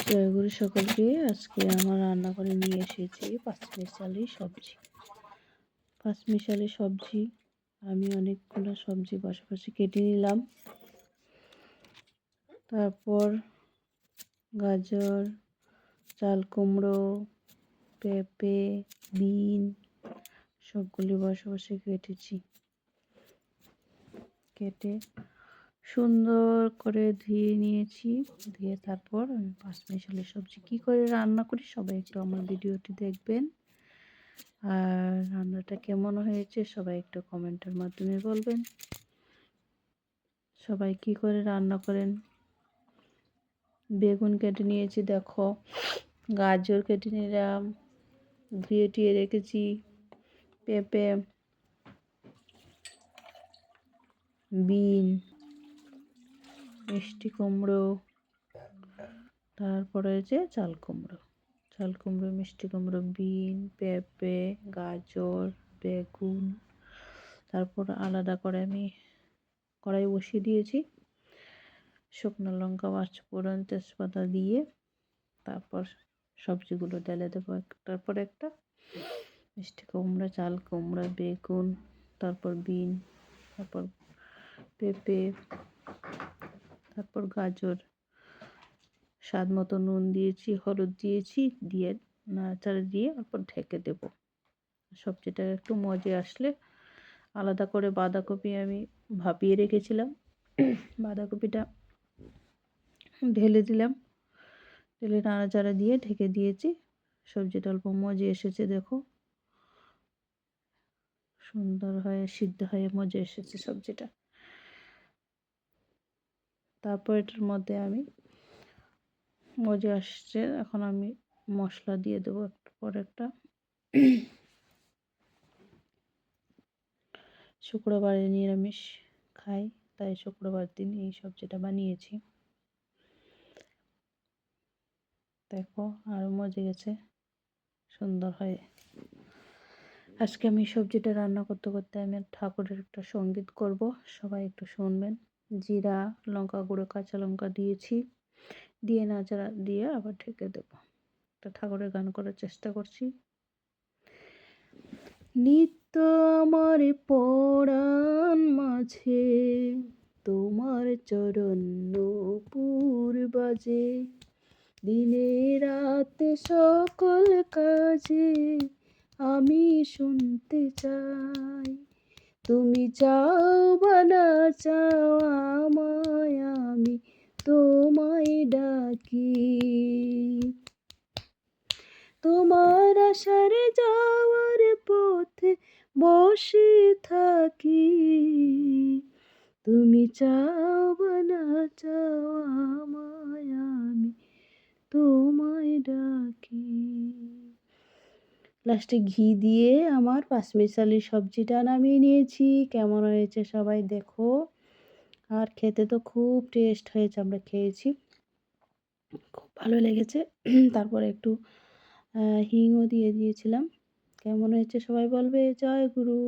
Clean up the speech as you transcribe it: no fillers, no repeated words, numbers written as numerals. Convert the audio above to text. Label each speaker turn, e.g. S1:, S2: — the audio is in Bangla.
S1: জয়গুরু সকলকে। আজকে আমার রান্না করে নিয়ে এসেছি পাঁচমিশালি সবজি। পাঁচমিশালি সবজি আমি অনেকগুলো সবজি পাশাপাশি কেটে নিলাম। তারপর গাজর, চাল কুমড়ো, পেঁপে, বিন সবগুলি পাশাপাশি কেটেছি। কেটে সুন্দর করে ধুয়ে নিয়েছি। ধুয়ে তারপর আমি পাঁচমিশালি সবজি কী করে রান্না করি সবাই একটু আমার ভিডিওটি দেখবেন। আর রান্নাটা কেমন হয়েছে সবাই একটু কমেন্টের মাধ্যমে বলবেন। সবাই কি করে রান্না করেন। বেগুন কেটে নিয়েছি, দেখো গাজর কেটে নিলাম, ধুয়ে টুয়ে রেখেছি, পেঁপে, বিন, মিষ্টি কুমড়ো, তারপরে হচ্ছে চাল কুমড়ো, মিষ্টি কুমড়ো, বিন, পেঁপে, গাজর, বেগুন। তারপর আলাদা করে আমি কড়াই বসিয়ে দিয়েছি। শুকনো লঙ্কা, পাঁচফোড়ন, তেজপাতা দিয়ে তারপর সবজিগুলো ঢেলে দেবো একটার পর একটা। মিষ্টি কুমড়া, চাল কুমড়া, বেগুন, তারপর বিন, তারপর পেঁপে, তারপর গাজর। স্বাদ মতো নুন দিয়েছি, হলুদ দিয়েছি, দিয়ে নাড়াচাড়া দিয়ে তারপর ঢেকে দেব। সবজিটা একটু মজে আসলে আলাদা করে বাঁধাকপি আমি ভাপিয়ে রেখেছিলাম, বাঁধাকপিটা ঢেলে দিলাম, ঢেলে নাড়াচাড়া দিয়ে ঢেকে দিয়েছি। সবজিটা অল্প মজে এসেছে, দেখো সুন্দর হয়ে সিদ্ধ হয়ে মজে এসেছে সবজিটা। তারপর এটার মধ্যে আমি মজে আসছে, এখন আমি মশলা দিয়ে দেবো একটু পর একটা। শুক্রবারে নিরামিষ খাই, তাই শুক্রবার দিন এই সবজিটা বানিয়েছি। দেখো আরও মজে গেছে সুন্দর হয়ে। আজকে আমি সবজিটা রান্না করতে করতে আমি ঠাকুরের একটা সঙ্গীত করব, সবাই একটু শুনবেন। জিরা, লঙ্কা গুঁড়ো, কাঁচা লঙ্কা দিয়েছি, দিয়ে নাড়াচাড়া দিয়ে আবার ঢেকে দেবো। একটা ঠাকুরের গান করার চেষ্টা করছি। নিত্য আমার পরাণ মাঝে তোমার চরণ নূপুর বাজে, দিনে রাতে সকল কাজে আমি শুনতে চাই। তুমি চাও বা না চাও আমায়, আমি তোমায় ডাকি। তোমার আশারে যাওয়ার পথে বসে থাকি। তুমি চাও বা না চাও আমায়, আমি তোমায় ডাকি। লাস্টে ঘি দিয়ে আমার পাঁচমিশালি সবজিটা নামিয়ে নিয়েছি। কেমন হয়েছে সবাই দেখো। আর খেতে তো খুব টেস্ট হয়েছে, আমরা খেয়েছি, খুব ভালো লেগেছে। তারপরে একটু হিংও দিয়ে দিয়েছিলাম। কেমন হয়েছে সবাই বলবে। জয় গুরু।